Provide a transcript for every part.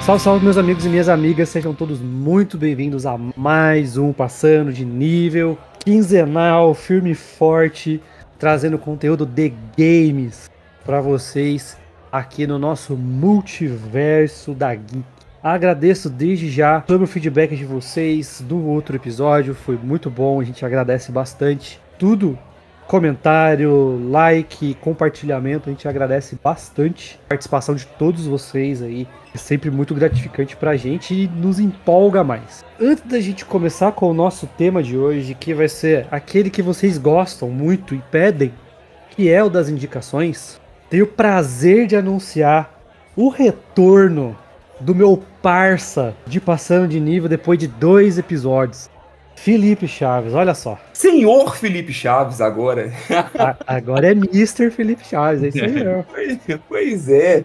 Salve, salve, meus amigos e minhas amigas, sejam todos muito bem-vindos a mais um Passando de Nível, quinzenal, firme e forte, trazendo conteúdo de games para vocês aqui no nosso multiverso da Geek. Agradeço desde já sobre o feedback de vocês do outro episódio, foi muito bom, a gente agradece bastante. Tudo, comentário, like, compartilhamento, a gente agradece bastante a participação de todos vocês aí. É sempre muito gratificante pra gente e nos empolga mais. Antes da gente começar com o nosso tema de hoje, que vai ser aquele que vocês gostam muito e pedem, que é o das indicações, tenho o prazer de anunciar o retorno do meu parça de Passando de Nível depois de 2 episódios. Felipe Chaves, olha só. Senhor Felipe Chaves agora. Agora é Mister Felipe Chaves, é isso aí mesmo. Pois é.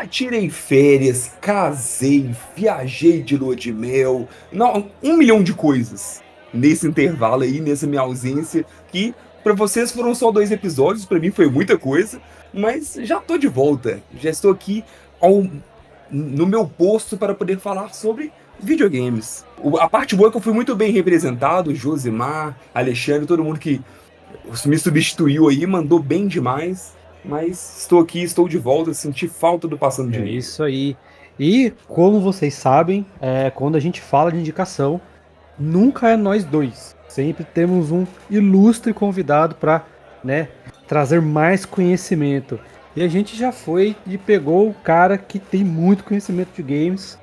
Tirei férias, casei, viajei de lua de mel. Não, 1 milhão de coisas nesse intervalo aí, nessa minha ausência, que pra vocês foram só 2 episódios, pra mim foi muita coisa, mas já tô de volta. Já estou aqui no meu posto para poder falar sobre videogames. A parte boa é que eu fui muito bem representado, Josimar, Alexandre, todo mundo que me substituiu aí, mandou bem demais. Mas estou aqui, estou de volta, senti falta do Passando de É Nível. isso aí. E como vocês sabem, quando a gente fala de indicação, nunca é nós dois. Sempre temos um ilustre convidado para, né, trazer mais conhecimento. E a gente já foi e pegou o cara que tem muito conhecimento de games,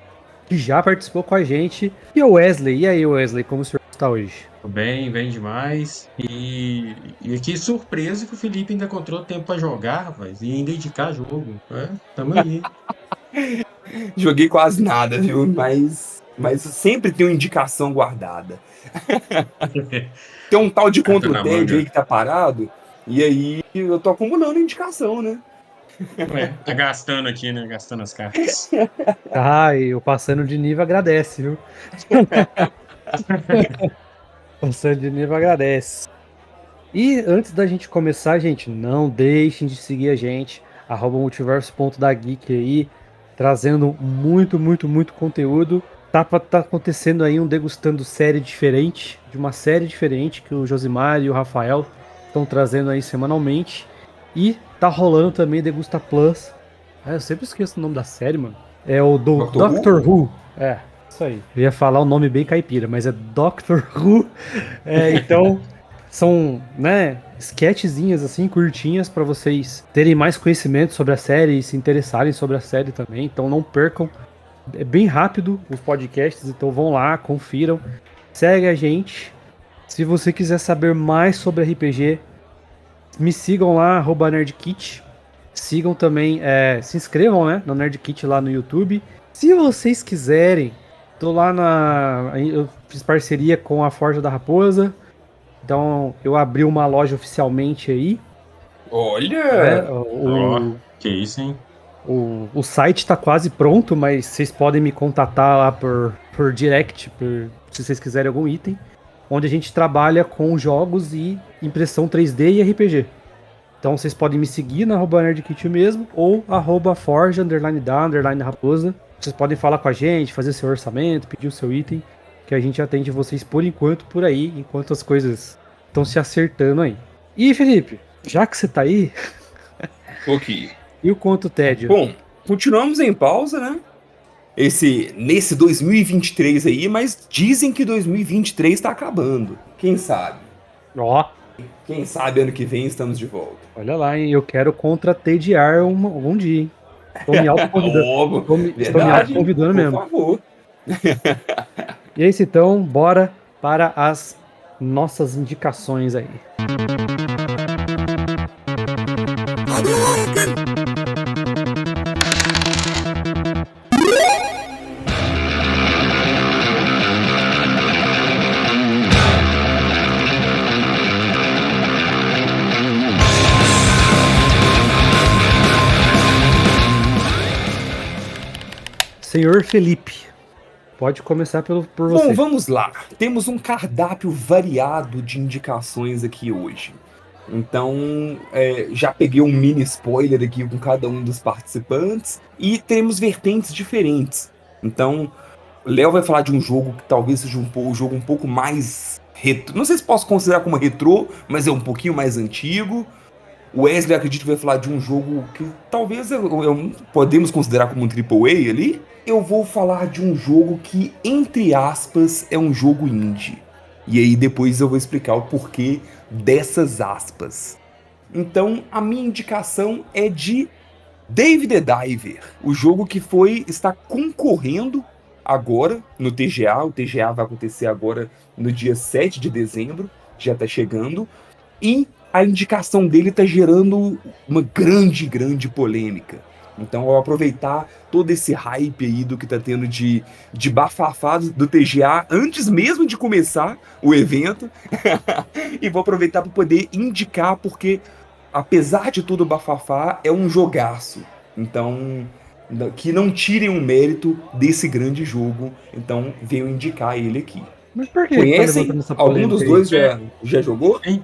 que já participou com a gente, e o Wesley. E aí, Wesley, como o senhor está hoje? Tô bem, bem demais. E aqui surpreso que o Felipe ainda encontrou tempo pra jogar, rapaz, e ainda indicar jogo. Tamo aí. Joguei quase nada, viu? Mas sempre tem uma indicação guardada. Tem um tal de Carta Contra o na Tédio aí manga. que tá parado, e aí eu tô acumulando indicação, né? Tá gastando aqui, né? Gastando as cartas. Ah, e o Passando de Nível agradece, viu? Passando de Nível agradece. E antes da gente começar, gente, não deixem de seguir a gente, @multiverso.dageek aí, trazendo muito, muito, muito conteúdo. Tá acontecendo aí um degustando série diferente, de uma série diferente que o Josimar e o Rafael estão trazendo aí semanalmente. E tá rolando também Degusta Plus. Ah, eu sempre esqueço o nome da série, mano. É o do Doctor Who? Doctor Who. É, isso aí. Eu ia falar o nome bem caipira, mas é Doctor Who. Então são, né, sketchzinhas assim, curtinhas para vocês terem mais conhecimento sobre a série e se interessarem sobre a série também. Então não percam. É bem rápido os podcasts, então vão lá, confiram. Segue a gente. Se você quiser saber mais sobre RPG, me sigam lá, @nerdkit. Sigam também, se inscrevam, né, no Nerdkit lá no YouTube. Se vocês quiserem, tô lá eu fiz parceria com a Forja da Raposa. Então eu abri uma loja oficialmente aí, né? Olha! Ó, que isso, hein? O site tá quase pronto, mas vocês podem me contatar lá por direct, se vocês quiserem algum item, onde a gente trabalha com jogos e impressão 3D e RPG. Então vocês podem me seguir na @nerdkit mesmo, ou @forja_da_raposa. Vocês podem falar com a gente, fazer seu orçamento, pedir o seu item, que a gente atende vocês por enquanto por aí, enquanto as coisas estão se acertando aí. E Felipe, já que você tá aí, Ok. e o Conto Tédio? Bom, continuamos em pausa, né? Nesse 2023 aí, mas dizem que 2023 tá acabando. Quem sabe? Ó, Quem sabe ano que vem estamos de volta. olha lá, hein? Eu quero contra-tediar algum dia, hein? Tô me autoconvidando. Oh, Estou me verdade, autoconvidando por mesmo. favor. E é isso então, bora para as nossas indicações aí. Senhor Felipe, pode começar por você. Bom, vamos lá. Temos um cardápio variado de indicações aqui hoje. Então, já peguei um mini spoiler aqui com cada um dos participantes e temos vertentes diferentes. Então, Léo vai falar de um jogo que talvez seja um jogo um pouco mais retrô. Não sei se posso considerar como retrô, mas é um pouquinho mais antigo. O Wesley, acredito que vai falar de um jogo que talvez podemos considerar como um AAA ali. Eu vou falar de um jogo que, entre aspas, é um jogo indie. E aí depois eu vou explicar o porquê dessas aspas. Então, a minha indicação é de Dave the Diver, o jogo que está concorrendo agora no TGA. O TGA vai acontecer agora no dia 7 de dezembro, já está chegando. E a indicação dele está gerando uma grande polêmica. Então, eu vou aproveitar todo esse hype aí do que está tendo de bafafá do TGA antes mesmo de começar o evento. E vou aproveitar para poder indicar, porque apesar de todo o bafafá, é um jogaço. Então, que não tirem o mérito desse grande jogo. Então, venho indicar ele aqui. Mas por que tá Conhecem? levantando essa Algum polêmica dos aí? dois já jogou? Em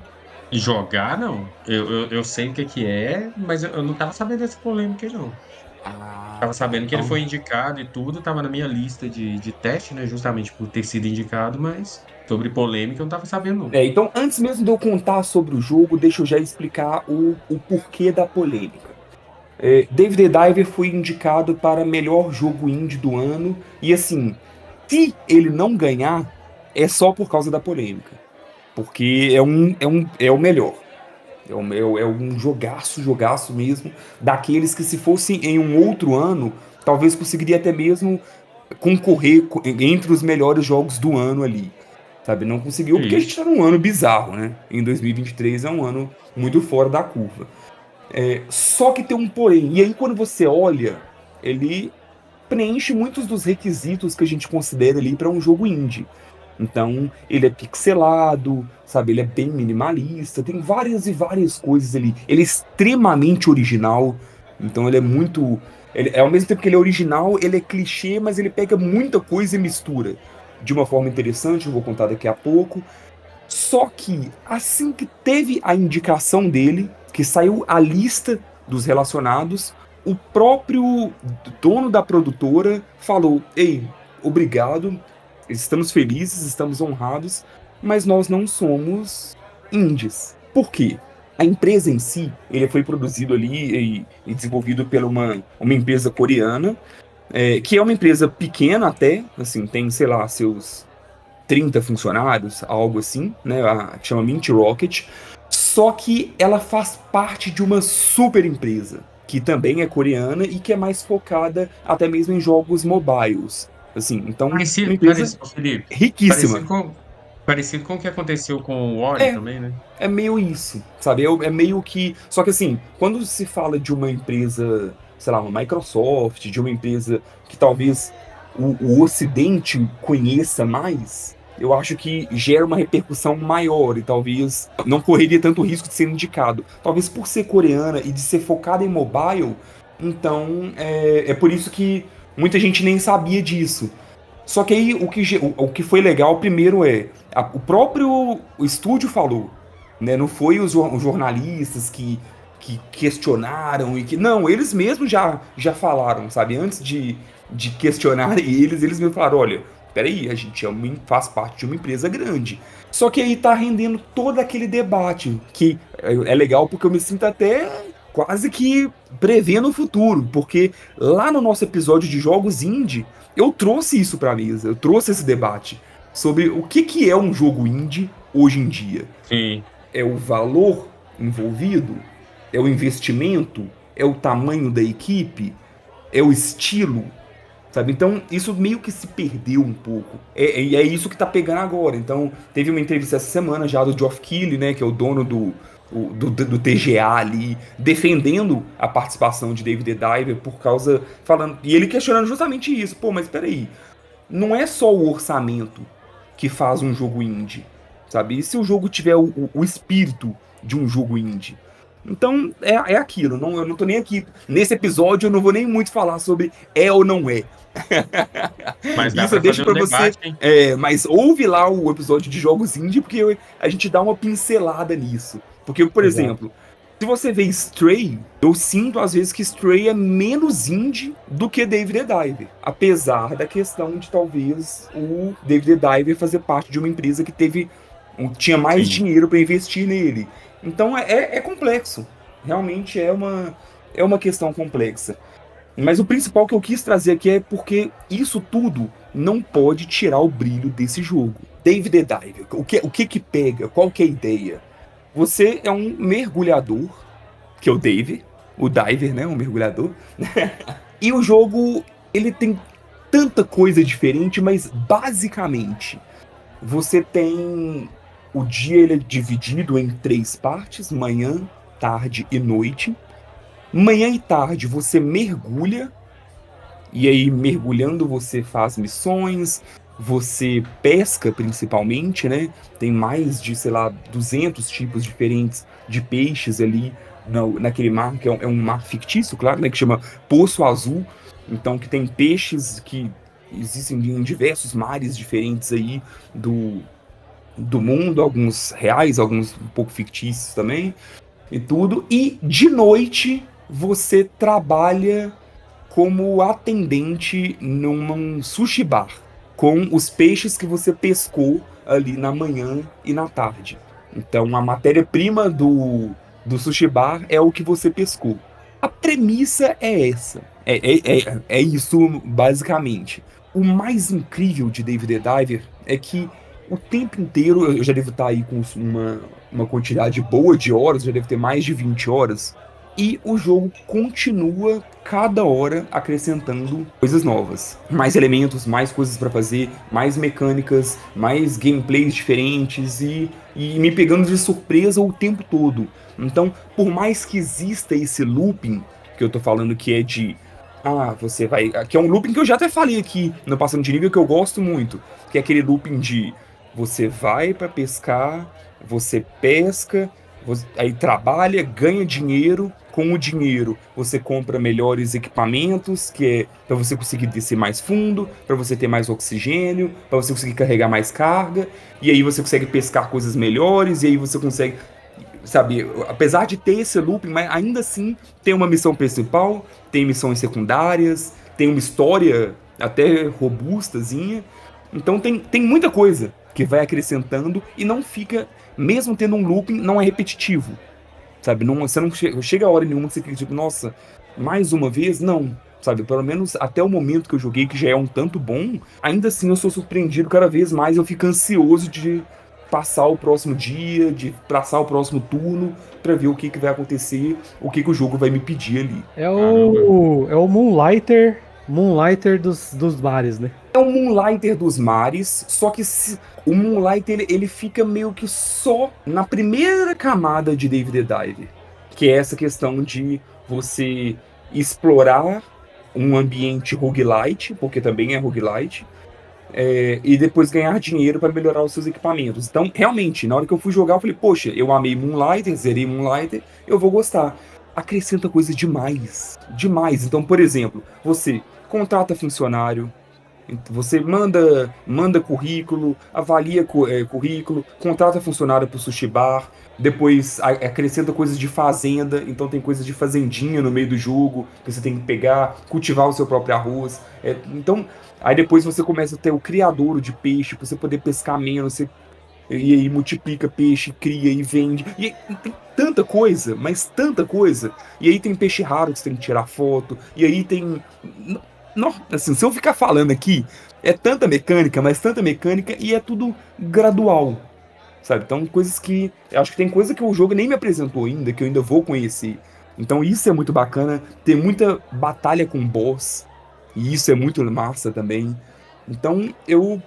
jogar, não. Eu sei o que é, mas eu não tava sabendo dessa polêmica aí, não. Ah, Tava tá. sabendo que ele foi indicado e tudo, tava na minha lista de teste, né? Justamente por ter sido indicado, mas sobre polêmica eu não tava sabendo, não. Então, antes mesmo de eu contar sobre o jogo, deixa eu já explicar o porquê da polêmica. Dave the Diver foi indicado para melhor jogo indie do ano, e assim, se ele não ganhar, é só por causa da polêmica. Porque é o melhor. É um jogaço mesmo, daqueles que se fosse em um outro ano, talvez conseguiria até mesmo concorrer entre os melhores jogos do ano ali. Sabe, não conseguiu Que porque a gente isso? tá num ano bizarro, né? Em 2023 é um ano muito fora da curva. Só que tem um porém. E aí quando você olha, ele preenche muitos dos requisitos que a gente considera ali para um jogo indie. Então, ele é pixelado, sabe? Ele é bem minimalista, tem várias e várias coisas ali. Ele é extremamente original, então ele é muito. Ao mesmo tempo que ele é original, ele é clichê, mas ele pega muita coisa e mistura de uma forma interessante, eu vou contar daqui a pouco. Só que, assim que teve a indicação dele, que saiu a lista dos relacionados, o próprio dono da produtora falou: Ei, obrigado, estamos felizes, estamos honrados, mas nós não somos indies. Por quê? A empresa em si, ele foi produzido ali e desenvolvido por uma empresa coreana, que é uma empresa pequena até, assim, tem, sei lá, seus 30 funcionários, algo assim, né? Que chama Mint Rocket. Só que ela faz parte de uma super empresa, que também é coreana e que é mais focada até mesmo em jogos mobiles. Assim, então, uma empresa Ô, Felipe, riquíssima. parecido com o que aconteceu com o Ori É, também, né? é meio isso, sabe? É meio que. Só que assim, quando se fala de uma empresa, sei lá, uma Microsoft, de uma empresa que talvez o Ocidente conheça mais, eu acho que gera uma repercussão maior e talvez não correria tanto risco de ser indicado. Talvez por ser coreana e de ser focada em mobile, então é por isso que muita gente nem sabia disso. Só que aí o que foi legal primeiro o próprio o estúdio falou, né? Não foi os jornalistas que questionaram e que. Não, eles mesmos já falaram, sabe? Antes de questionar eles mesmos falaram: olha, peraí, a gente faz parte de uma empresa grande. Só que aí tá rendendo todo aquele debate, que é legal porque eu me sinto até quase que prevendo o futuro, porque lá no nosso episódio de jogos indie, eu trouxe isso pra mesa, eu trouxe esse debate sobre o que é um jogo indie hoje em dia. Sim. É o valor envolvido? É o investimento? É o tamanho da equipe? É o estilo? Sabe? Então, isso meio que se perdeu um pouco. E é isso que tá pegando agora. Então, teve uma entrevista essa semana já do Geoff Keighley, né, que é o dono do TGA ali, defendendo a participação de David the Diver por causa. Falando. E ele questionando justamente isso. Pô, mas peraí. Não é só o orçamento que faz um jogo indie, sabe? E se o jogo tiver o espírito de um jogo indie? Então, é aquilo. Eu não tô nem aqui. Nesse episódio, eu não vou nem muito falar sobre é ou não é. Mas dá Isso eu pra deixo fazer um pra você. debate, hein? Mas ouve lá o episódio de jogos indie, porque a gente dá uma pincelada nisso. Porque, por Exato. exemplo, se você vê Stray, eu sinto às vezes que Stray é menos indie do que David the Diver. Apesar da questão de talvez o David the Diver fazer parte de uma empresa que tinha mais Sim. dinheiro para investir nele. Então é complexo. Realmente é uma questão complexa. Mas o principal que eu quis trazer aqui é porque isso tudo não pode tirar o brilho desse jogo. David the Diver, o que pega? Qual que é a ideia? Você é um mergulhador, que é o Dave, o diver, né, um mergulhador. E o jogo, ele tem tanta coisa diferente, mas basicamente você tem o dia ele é dividido em 3 partes, manhã, tarde e noite. Manhã e tarde você mergulha. E aí, mergulhando, você faz missões, você pesca principalmente, né? Tem mais de, sei lá, 200 tipos diferentes de peixes ali naquele mar, que é um mar fictício, claro, né? Que chama Poço Azul. Então, que tem peixes que existem em diversos mares diferentes aí do mundo, alguns reais, alguns um pouco fictícios também, e tudo. E de noite, você trabalha como atendente num sushi bar, com os peixes que você pescou ali na manhã e na tarde. Então a matéria-prima do sushi bar é o que você pescou. A premissa é essa. É isso, basicamente. O mais incrível de David the Diver é que o tempo inteiro, eu já devo estar aí com uma quantidade boa de horas, já devo ter mais de 20 horas, e o jogo continua cada hora acrescentando coisas novas. Mais elementos, mais coisas pra fazer, mais mecânicas, mais gameplays diferentes e me pegando de surpresa o tempo todo. Então, por mais que exista esse looping, que eu tô falando que é de. Ah, você vai. Que é um looping que eu já até falei aqui no Passando de Nível que eu gosto muito. Que é aquele looping de você vai pra pescar, você pesca, aí trabalha, ganha dinheiro. Com o dinheiro, você compra melhores equipamentos, que é para você conseguir descer mais fundo, para você ter mais oxigênio, para você conseguir carregar mais carga, e aí você consegue pescar coisas melhores, e aí você consegue, sabe, apesar de ter esse looping, mas ainda assim tem uma missão principal, tem missões secundárias, tem uma história até robustazinha. Então tem muita coisa que vai acrescentando e não fica, mesmo tendo um looping, não é repetitivo. Sabe, não, você não chega a hora nenhuma que você fica tipo, nossa, mais uma vez? Não. Sabe, pelo menos até o momento que eu joguei, que já é um tanto bom, ainda assim eu sou surpreendido cada vez mais, eu fico ansioso de passar o próximo dia, de passar o próximo turno, pra ver o que vai acontecer, o que o jogo vai me pedir ali. Caramba. É o Moonlighter dos bares, né? É o Moonlighter dos mares, só que o Moonlighter ele fica meio que só na primeira camada de David the Diver, que é essa questão de você explorar um ambiente roguelite, porque também é roguelite, e depois ganhar dinheiro para melhorar os seus equipamentos. Então, realmente, na hora que eu fui jogar, eu falei, poxa, eu amei Moonlighter, zerei Moonlighter, eu vou gostar. Acrescenta coisa demais, demais. Então, por exemplo, você contrata funcionário, você manda currículo, avalia currículo, contrata funcionário para o sushi bar, depois acrescenta coisas de fazenda, então tem coisas de fazendinha no meio do jogo, que você tem que pegar, cultivar o seu próprio arroz. Então, aí depois você começa a ter o criadouro de peixe, para você poder pescar menos, e aí multiplica peixe, cria e vende. E tem tanta coisa, mas tanta coisa. E aí tem peixe raro que você tem que tirar foto, e aí tem. Assim, se eu ficar falando aqui, é tanta mecânica, mas tanta mecânica e é tudo gradual, sabe? Então, coisas que. Eu acho que tem coisa que o jogo nem me apresentou ainda, que eu ainda vou conhecer. Então, isso é muito bacana. Tem muita batalha com boss, e isso é muito massa também. Então, eu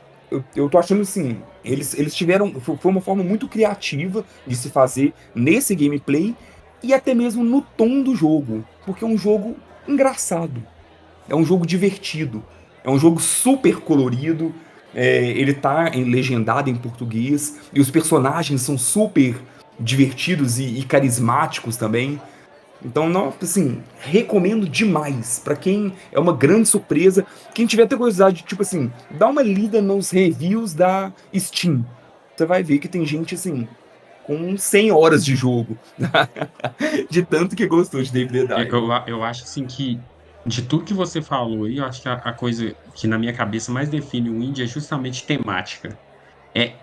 tô achando assim, eles tiveram. Foi uma forma muito criativa de se fazer nesse gameplay e até mesmo no tom do jogo, porque é um jogo engraçado. É um jogo divertido. É um jogo super colorido. Ele tá legendado em português. E os personagens são super divertidos e carismáticos também. Então, não, assim, recomendo demais pra quem é uma grande surpresa. Quem tiver até curiosidade, tipo assim, dá uma lida nos reviews da Steam. Você vai ver que tem gente, assim, com 100 horas de jogo. De tanto que gostou de David the Diver. Eu acho assim que de tudo que você falou aí, eu acho que a coisa que na minha cabeça mais define o indie é justamente temática. É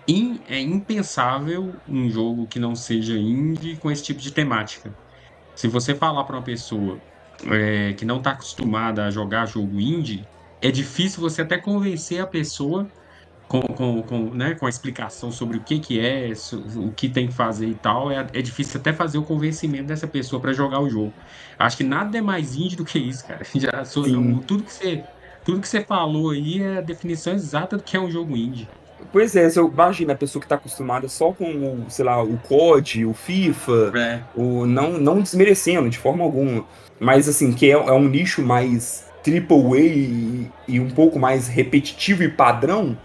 impensável um jogo que não seja indie com esse tipo de temática. Se você falar para uma pessoa que não está acostumada a jogar jogo indie, é difícil você até convencer a pessoa né, com a explicação sobre o que é, o que tem que fazer e tal. É difícil até fazer o convencimento dessa pessoa para jogar o jogo. Acho que nada é mais indie do que isso, cara. Sim. Tudo que você falou aí é a definição exata do que é um jogo indie. Pois é, você imagina a pessoa que tá acostumada só com o, sei lá, o COD, o FIFA, É, não desmerecendo de forma alguma, mas assim, que é um nicho mais triple A e um pouco mais repetitivo e padrão,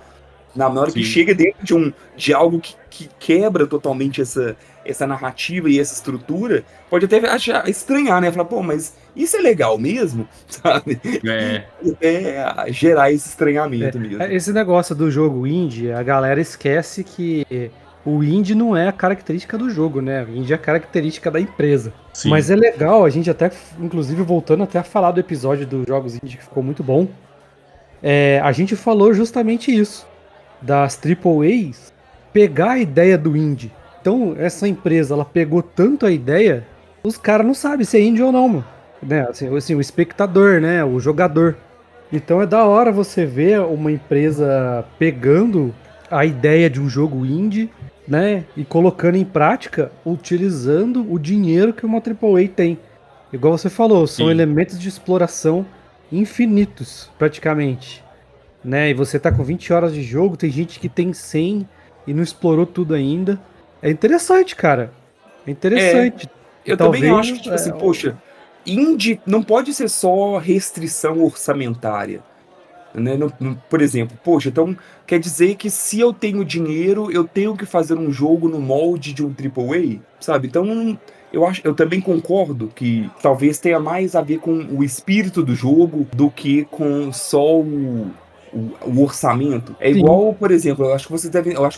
na hora que sim. chega dentro de algo que quebra totalmente essa narrativa e essa estrutura, pode até estranhar, né? Falar, pô, mas isso é legal mesmo? Sabe? É, É gerar esse estranhamento mesmo. Esse negócio do jogo indie, a galera esquece que o indie não é a característica do jogo, né? O indie é a característica da empresa. Mas sim. é legal, a gente até, inclusive voltando até a falar do episódio dos jogos indie que ficou muito bom, a gente falou justamente isso, das Triple A's pegar a ideia do indie. Então, essa empresa, ela pegou tanto a ideia, os caras não sabem se é indie ou não, mano. Né? Assim, o espectador, né? O jogador. Então é da hora você ver uma empresa pegando a ideia de um jogo indie, né? E colocando em prática, utilizando o dinheiro que uma Triple A tem. Igual você falou, são Sim. elementos de exploração infinitos, praticamente, né? E você tá com 20 horas de jogo, tem gente que tem 100 e não explorou tudo ainda. É interessante, cara. É É, interessante. E eu também talvez acho que, tipo assim, poxa, indie não pode ser só restrição orçamentária, né? Por exemplo, poxa, então quer dizer que se eu tenho dinheiro, eu tenho que fazer um jogo no molde de um Triple A, sabe? Então, eu também concordo que talvez tenha mais a ver com o espírito do jogo do que com só o orçamento. É sim, igual, por exemplo, eu acho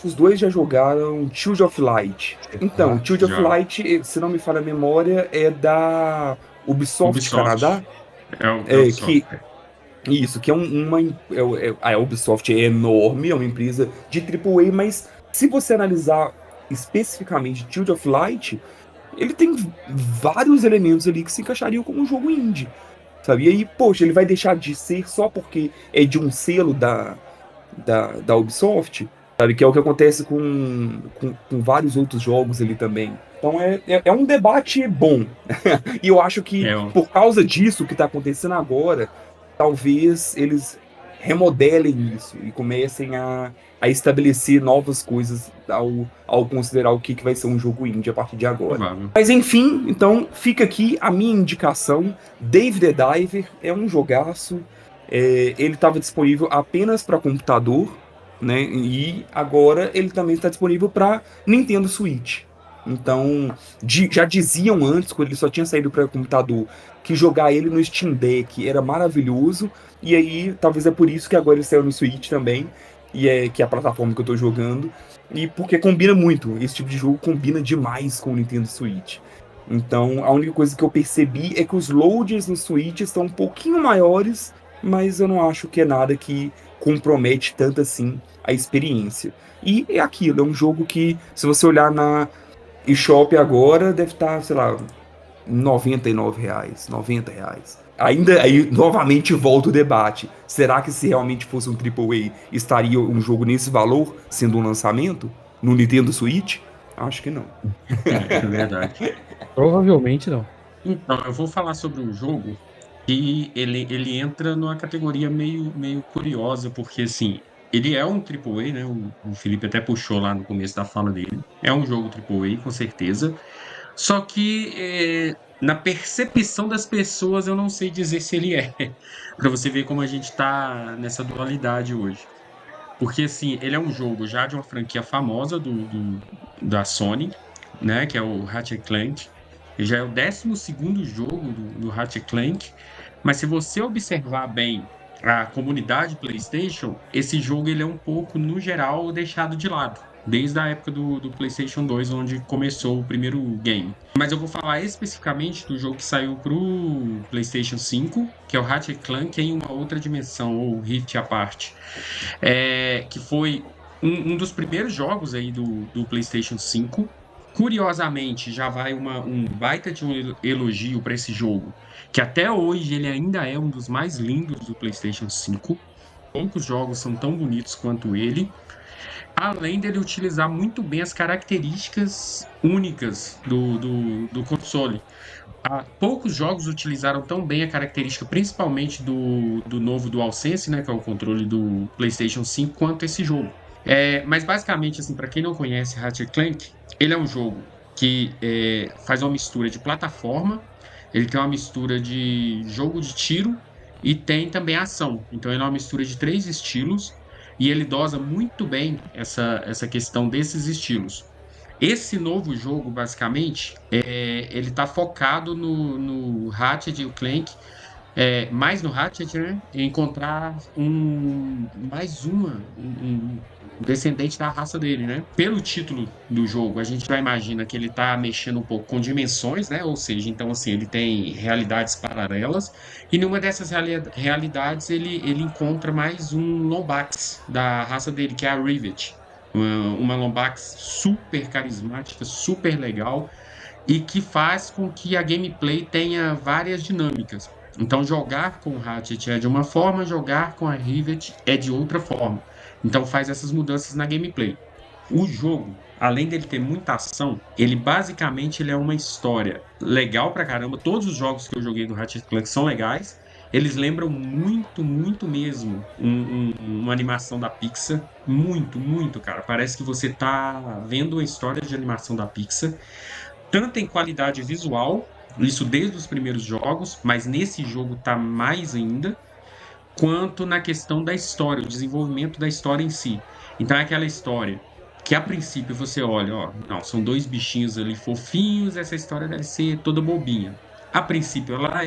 que os dois já jogaram Child of Light. Então, Child of Já. Light, se não me falha a memória, é da Ubisoft Canadá, Ubisoft. É o Ubisoft. que isso, que é a Ubisoft é enorme, é uma empresa de AAA, mas se você analisar especificamente Child of Light, ele tem vários elementos ali que se encaixariam como um jogo indie, sabe? E aí, poxa, ele vai deixar de ser só porque é de um selo da Ubisoft, sabe? Que é o que acontece com vários outros jogos ali também. Então é um debate bom. E eu acho que É, por causa disso que está acontecendo agora, talvez eles remodelem isso e comecem a estabelecer novas coisas ao considerar o que vai ser um jogo indie a partir de agora. provável. Mas enfim, então fica aqui a minha indicação. Dave the Diver é um jogaço. Ele estava disponível apenas para computador, né? E agora ele também está disponível para Nintendo Switch. Então, já diziam antes, quando ele só tinha saído para computador, que jogar ele no Steam Deck era maravilhoso. E aí, talvez é por isso que agora ele saiu no Switch também, que é a plataforma que eu tô jogando. E porque combina muito, esse tipo de jogo combina demais com o Nintendo Switch. Então, a única coisa que eu percebi é que os loaders no Switch estão um pouquinho maiores, mas eu não acho que é nada que compromete tanto assim a experiência. E é aquilo, é um jogo que, se você olhar na eShop agora, deve estar, sei lá, R$ 99, R$ 90. Ainda aí, novamente, volta o debate. Será que se realmente fosse um AAA, estaria um jogo nesse valor, sendo um lançamento? No Nintendo Switch? Acho que não. É verdade. provavelmente não. Então, eu vou falar sobre um jogo que ele entra numa categoria meio curiosa, porque assim, ele é um AAA, né? O Felipe até puxou lá no começo da fala dele. É um jogo AAA, com certeza. Só que na percepção das pessoas, eu não sei dizer se ele é. Para você ver como a gente tá nessa dualidade hoje. Porque assim, ele é um jogo já de uma franquia famosa da Sony, né, que é o Ratchet Clank. Ele já é o 12º jogo do Ratchet Clank, mas se você observar bem a comunidade PlayStation, esse jogo ele é um pouco, no geral, deixado de lado. Desde a época do PlayStation 2, onde começou o primeiro game. Mas eu vou falar especificamente do jogo que saiu pro PlayStation 5, que é o Ratchet Clank em uma outra dimensão, ou Rift Apart. Que foi um dos primeiros jogos aí do PlayStation 5. Curiosamente, já vai um baita de um elogio para esse jogo, que até hoje ele ainda é um dos mais lindos do PlayStation 5. Poucos jogos são tão bonitos quanto ele, além dele utilizar muito bem as características únicas do console. Poucos jogos utilizaram tão bem a característica, principalmente do novo DualSense, né, que é o controle do PlayStation 5, quanto esse jogo. Mas basicamente, assim, para quem não conhece Ratchet Clank, ele é um jogo que faz uma mistura de plataforma, ele tem uma mistura de jogo de tiro e tem também ação. Então ele é uma mistura de 3 estilos e ele dosa muito bem essa questão desses estilos. Esse novo jogo, basicamente, ele está focado no Ratchet e o Clank, mais no Ratchet, né? Encontrar um descendente da raça dele, né? Pelo título do jogo, a gente já imagina que ele está mexendo um pouco com dimensões, né? Ou seja, então assim, ele tem realidades paralelas, e numa dessas realidades ele encontra mais um Lombax da raça dele, que é a Rivet. Uma Lombax super carismática, super legal, e que faz com que a gameplay tenha várias dinâmicas. Então, jogar com o Ratchet é de uma forma, jogar com a Rivet é de outra forma. Então, faz essas mudanças na gameplay. O jogo, além dele ter muita ação, ele basicamente ele é uma história legal pra caramba. Todos os jogos que eu joguei do Ratchet Clank são legais. Eles lembram muito, muito mesmo uma animação da Pixar. Muito, muito, cara. Parece que você tá vendo uma história de animação da Pixar, tanto em qualidade visual, isso desde os primeiros jogos, mas nesse jogo tá mais ainda, quanto na questão da história, o desenvolvimento da história em si. Então é aquela história que a princípio você olha, ó, não, são 2 bichinhos ali fofinhos, essa história deve ser toda bobinha. A princípio ela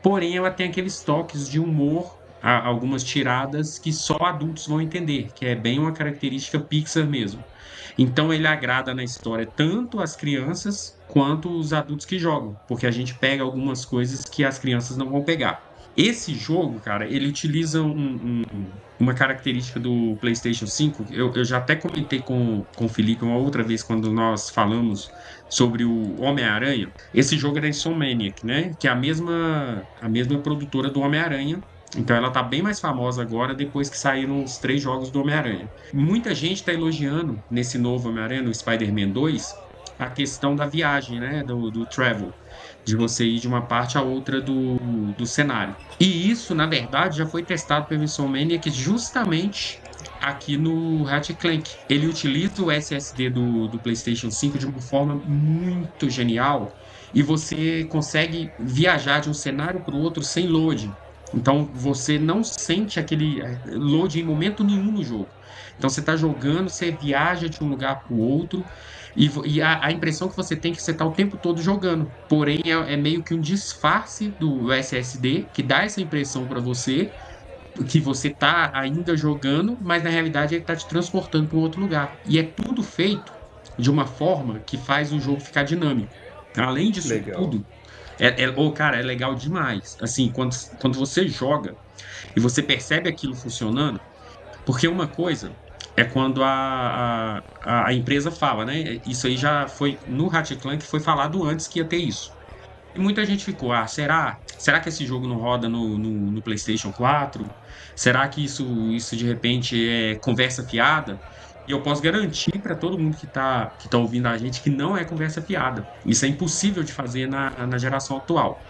porém ela tem aqueles toques de humor, algumas tiradas que só adultos vão entender, que é bem uma característica Pixar mesmo. Então ele agrada na história tanto as crianças quanto os adultos que jogam, porque a gente pega algumas coisas que as crianças não vão pegar. Esse jogo, cara, ele utiliza uma característica do PlayStation 5. Eu já até comentei com o Felipe uma outra vez quando nós falamos sobre o Homem-Aranha. Esse jogo é da Insomniac, né? Que é a mesma produtora do Homem-Aranha. Então ela tá bem mais famosa agora depois que saíram os 3 jogos do Homem-Aranha. Muita gente tá elogiando nesse novo Homem-Aranha, no Spider-Man 2, a questão da viagem, né? Do travel, de você ir de uma parte a outra do cenário. E isso, na verdade, já foi testado pelo Insomniac justamente aqui no Ratchet Clank. Ele utiliza o SSD do PlayStation 5 de uma forma muito genial e você consegue viajar de um cenário para o outro sem load. Então você não sente aquele load em momento nenhum no jogo. Então você está jogando, você viaja de um lugar para o outro e a impressão que você tem é que você está o tempo todo jogando. Porém, é meio que um disfarce do SSD que dá essa impressão para você que você está ainda jogando, mas na realidade ele está te transportando para um outro lugar. E é tudo feito de uma forma que faz o jogo ficar dinâmico. Além disso Legal. tudo, cara, é legal demais. Assim, quando você joga e você percebe aquilo funcionando, porque uma coisa é quando a empresa fala, né? Isso aí já foi no Ratchet Clank, foi falado antes que ia ter isso. E muita gente ficou, será que esse jogo não roda no PlayStation 4? Será que isso de repente é conversa fiada? E eu posso garantir para todo mundo que tá ouvindo a gente que não é conversa fiada. Isso é impossível de fazer na geração atual.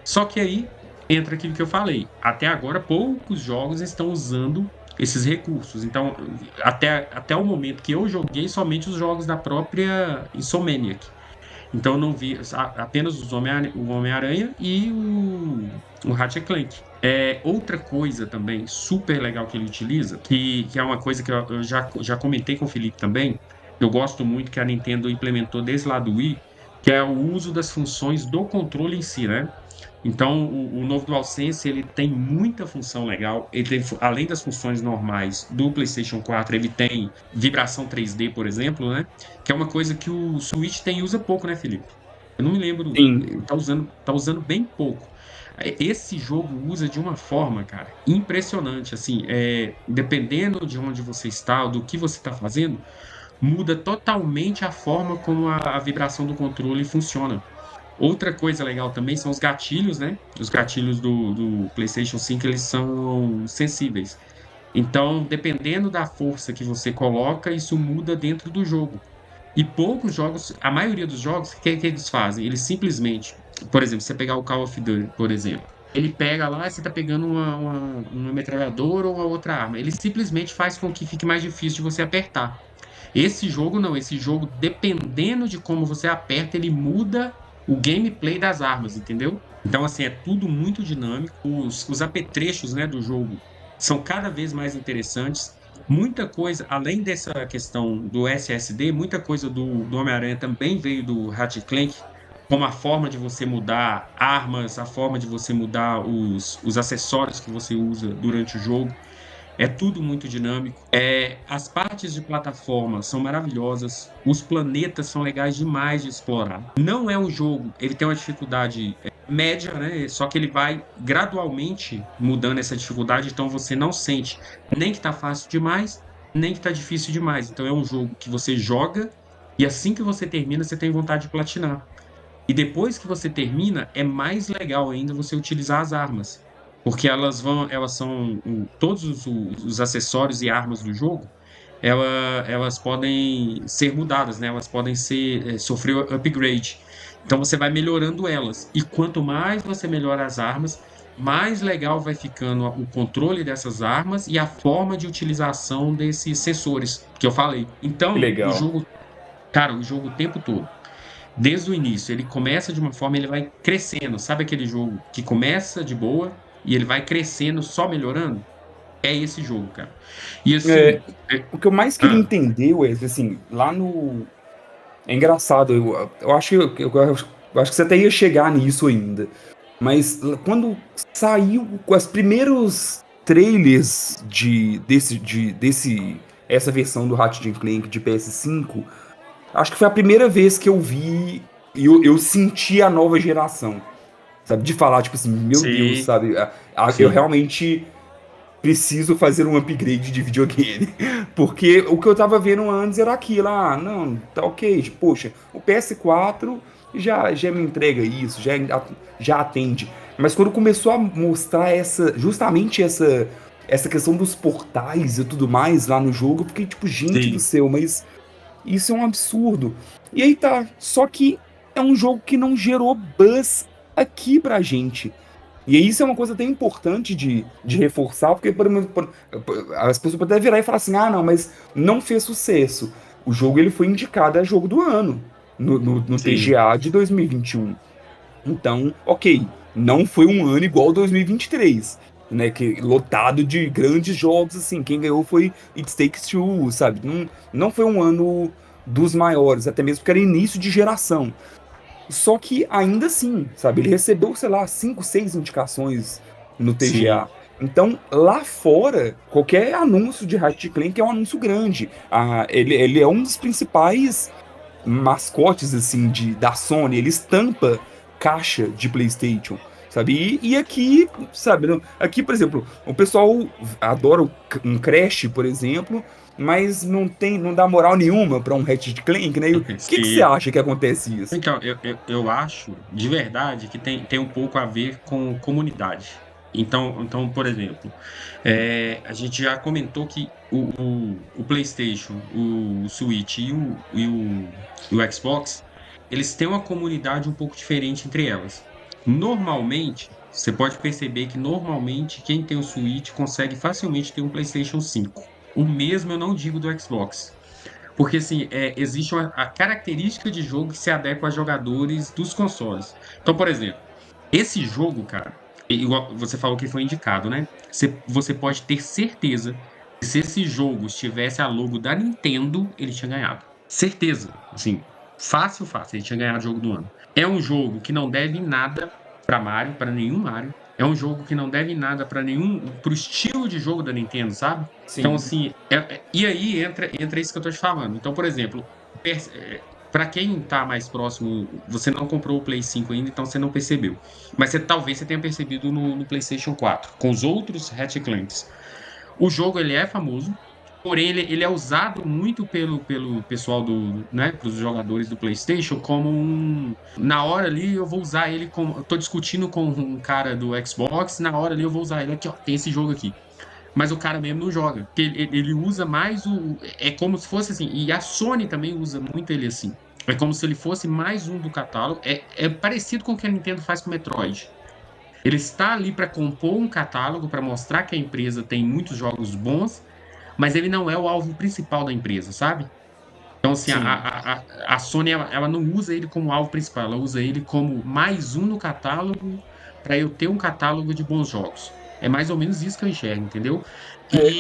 Só que aí entra aquilo que eu falei. Até agora, poucos jogos estão usando esses recursos. Então, até o momento que eu joguei, somente os jogos da própria Insomniac. Então, eu não vi apenas o Homem-Aranha e o Ratchet Clank. Outra coisa também super legal que ele utiliza, que é uma coisa que eu já comentei com o Felipe também, eu gosto muito que a Nintendo implementou desse lado do Wii, que é o uso das funções do controle em si, né? Então, o novo DualSense, ele tem muita função legal. Ele tem, além das funções normais do PlayStation 4, ele tem vibração 3D, por exemplo, né? Que é uma coisa que o Switch tem e usa pouco, né, Felipe? Eu não me lembro, Sim. tá usando bem pouco. Esse jogo usa de uma forma, cara, impressionante. Assim, dependendo de onde você está, do que você está fazendo, muda totalmente a forma como a vibração do controle funciona. Outra coisa legal também são os gatilhos, né? Os gatilhos do PlayStation 5, eles são sensíveis. Então, dependendo da força que você coloca, isso muda dentro do jogo. E poucos jogos, a maioria dos jogos, o que eles fazem? Eles simplesmente, por exemplo, você pegar o Call of Duty, por exemplo, ele pega lá e você tá pegando uma metralhadora ou uma outra arma. Ele simplesmente faz com que fique mais difícil de você apertar. Esse jogo não, esse jogo, dependendo de como você aperta, ele muda o gameplay das armas, entendeu? Então, assim, é tudo muito dinâmico. Os apetrechos, né, do jogo são cada vez mais interessantes. Muita coisa, além dessa questão do SSD, muita coisa do Homem-Aranha também veio do Ratchet Clank, como a forma de você mudar armas, a forma de você mudar os acessórios que você usa durante o jogo. É tudo muito dinâmico. As partes de plataforma são maravilhosas. Os planetas são legais demais de explorar. Não é um jogo, ele tem uma dificuldade média, né? Só que ele vai gradualmente mudando essa dificuldade, então você não sente nem que tá fácil demais, nem que tá difícil demais. Então é um jogo que você joga e assim que você termina, você tem vontade de platinar. E depois que você termina, é mais legal ainda você utilizar as armas. Porque elas são todos os acessórios e armas do jogo, elas podem ser mudadas, né? Elas podem sofrer upgrade. Então você vai melhorando elas. E quanto mais você melhora as armas, mais legal vai ficando o controle dessas armas e a forma de utilização desses sensores que eu falei. Que Então, o legal. jogo, cara, o jogo o tempo todo, desde o início, ele começa de uma forma, ele vai crescendo. Sabe aquele jogo que começa de boa e ele vai crescendo, só melhorando? É esse jogo, cara. E É, assim. o que eu mais queria Ah, entender, Wesley, assim, lá no. É engraçado, eu acho eu acho que você até ia chegar nisso ainda. Mas quando saiu com os primeiros trailers desse essa versão do Ratchet Clank de PS5, acho que foi a primeira vez que eu vi e eu senti a nova geração, sabe? De falar, tipo assim, meu Deus, sim, sabe? Eu sim, realmente preciso fazer um upgrade de videogame. Porque o que eu tava vendo antes era aquilo, não, tá ok, tipo, poxa, o PS4 já me entrega isso, já atende. Mas quando começou a mostrar justamente essa questão dos portais e tudo mais lá no jogo, eu fiquei tipo, gente do sim, céu, mas isso é um absurdo. E aí tá, só que é um jogo que não gerou buzz aqui pra gente. E isso é uma coisa até importante de reforçar, porque as pessoas podem virar e falar assim, não, mas não fez sucesso. O jogo ele foi indicado a jogo do ano no sim, TGA de 2021. Então, ok, não foi um ano igual 2023, né? Que lotado de grandes jogos, assim. Quem ganhou foi It Takes Two, sabe? Não foi um ano dos maiores, até mesmo porque era início de geração. Só que ainda assim, sabe? Ele recebeu, sei lá, 5, 6 indicações no sim, TGA. Então, lá fora, qualquer anúncio de Ratchet Clank é um anúncio grande. Ele é um dos principais mascotes, assim, da Sony. Ele estampa caixa de PlayStation, sabe? E aqui, sabe? Aqui, por exemplo, o pessoal adora um Crash, por exemplo, mas não dá moral nenhuma pra um Ratchet Clank, né? E o que você sim. acha que acontece isso? Então, eu acho, de verdade, que tem um pouco a ver com comunidade. Então, por exemplo, a gente já comentou que o PlayStation, o Switch e o Xbox, eles têm uma comunidade um pouco diferente entre elas. Normalmente, você pode perceber que normalmente quem tem o Switch consegue facilmente ter um PlayStation 5. O mesmo eu não digo do Xbox. Porque, assim, existe a característica de jogo que se adequa a jogadores dos consoles. Então, por exemplo, esse jogo, cara, igual você falou que foi indicado, né? Você pode ter certeza que se esse jogo tivesse a logo da Nintendo, ele tinha ganhado. Certeza, assim, fácil, ele tinha ganhado o jogo do ano. É um jogo que não deve nada pra Mario, pra nenhum Mario. É um jogo que não deve nada pro estilo de jogo da Nintendo, sabe? Então, Sim. assim, e aí entra isso que eu tô te falando. Então, por exemplo, pra quem tá mais próximo, você não comprou o Play 5 ainda, então você não percebeu. Mas talvez você tenha percebido no PlayStation 4, com os outros Ratchet Clanks. O jogo ele é famoso, porém ele é usado muito pelo pessoal né, pelos jogadores do PlayStation como na hora ali eu vou usar ele como, eu tô discutindo com um cara do Xbox, na hora ali eu vou usar ele aqui, ó, tem esse jogo aqui. Mas o cara mesmo não joga, porque ele usa mais é como se fosse assim, e a Sony também usa muito ele assim. É como se ele fosse mais um do catálogo. É parecido com o que a Nintendo faz com o Metroid. Ele está ali para compor um catálogo, para mostrar que a empresa tem muitos jogos bons, mas ele não é o alvo principal da empresa, sabe? Então, assim, Sim. a Sony, ela não usa ele como alvo principal, ela usa ele como mais um no catálogo, para eu ter um catálogo de bons jogos. É mais ou menos isso que eu enxergo, entendeu?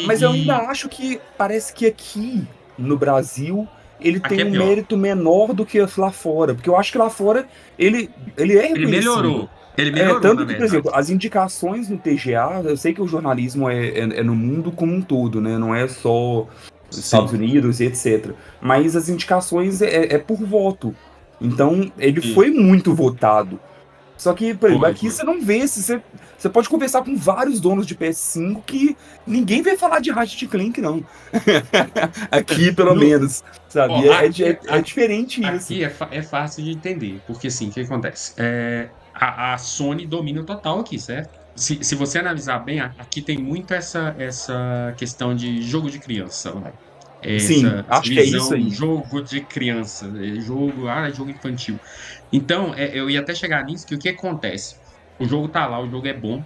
Mas eu ainda E acho que parece que aqui no Brasil ele aqui tem é um pior. mérito menor do que lá fora, porque eu acho que lá fora ele é Ele reconhecido. melhorou. Ele melhorou, na Tanto que, por verdade. exemplo, as indicações no TGA, eu sei que o jornalismo é no mundo como um todo, né? Não é só Estados Sim. Unidos e etc. Mas as indicações é por voto. Então, ele Sim. foi muito votado. Só que, por exemplo, aqui Foi. você não vê, você pode conversar com vários donos de PS5 que ninguém vai falar de Ratchet Clank, não. Aqui, pelo No, menos, ó, sabe? É diferente isso. aqui é fácil de entender, porque assim, o que acontece? A Sony domina o total aqui, certo? Se você analisar bem, aqui tem muito essa questão de jogo de criança, vai. Sim, Essa acho que é isso visão, aí. jogo de criança, jogo infantil. Então, eu ia até chegar nisso, que o que acontece? O jogo tá lá, o jogo é bom,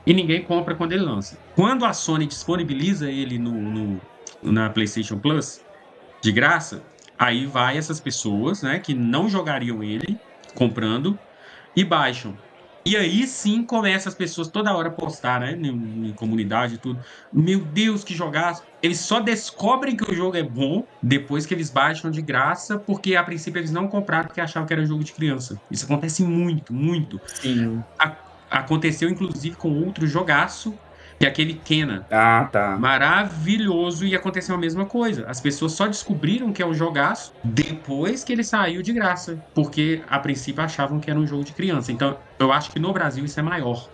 e ninguém compra quando ele lança. Quando a Sony disponibiliza ele na PlayStation Plus, de graça, aí vai essas pessoas, né, que não jogariam ele comprando e baixam. E aí sim começa as pessoas toda hora a postar, né, em comunidade e tudo. Meu Deus, que jogaço! Eles só descobrem que o jogo é bom depois que eles baixam de graça, porque a princípio eles não compraram porque achavam que era jogo de criança. Isso acontece muito, muito. Sim. Aconteceu inclusive com outro jogaço, que é aquele Kena. Ah, tá. Maravilhoso, e aconteceu a mesma coisa. As pessoas só descobriram que é um jogaço depois que ele saiu de graça, porque a princípio achavam que era um jogo de criança. Então, eu acho que no Brasil isso é maior.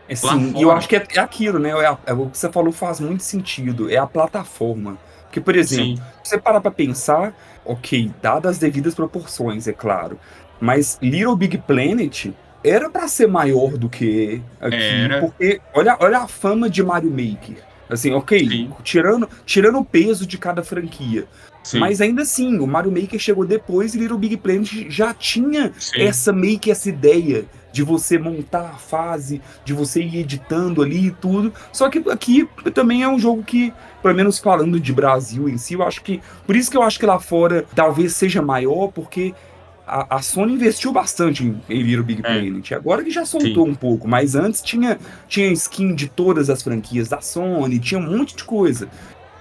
Lá Sim, e eu acho fora, que é aquilo, né? O que você falou faz muito sentido. É a plataforma. Porque, por exemplo, sim, se você parar pra pensar, ok, dadas as devidas proporções, é claro. Mas Little Big Planet era pra ser maior do que aqui, era, porque olha a fama de Mario Maker. Assim, ok, sim, tirando o peso de cada franquia. sim, Mas ainda assim, o Mario Maker chegou depois e Little Big Planet já tinha sim, meio que essa ideia de você montar a fase, de você ir editando ali e tudo. Só que aqui também é um jogo que, pelo menos falando de Brasil em si, eu acho que. Por isso que eu acho que lá fora talvez seja maior, porque a Sony investiu bastante em Little Big é, Planet. Agora que já sim, soltou um pouco, mas antes tinha skin de todas as franquias da Sony, tinha um monte de coisa.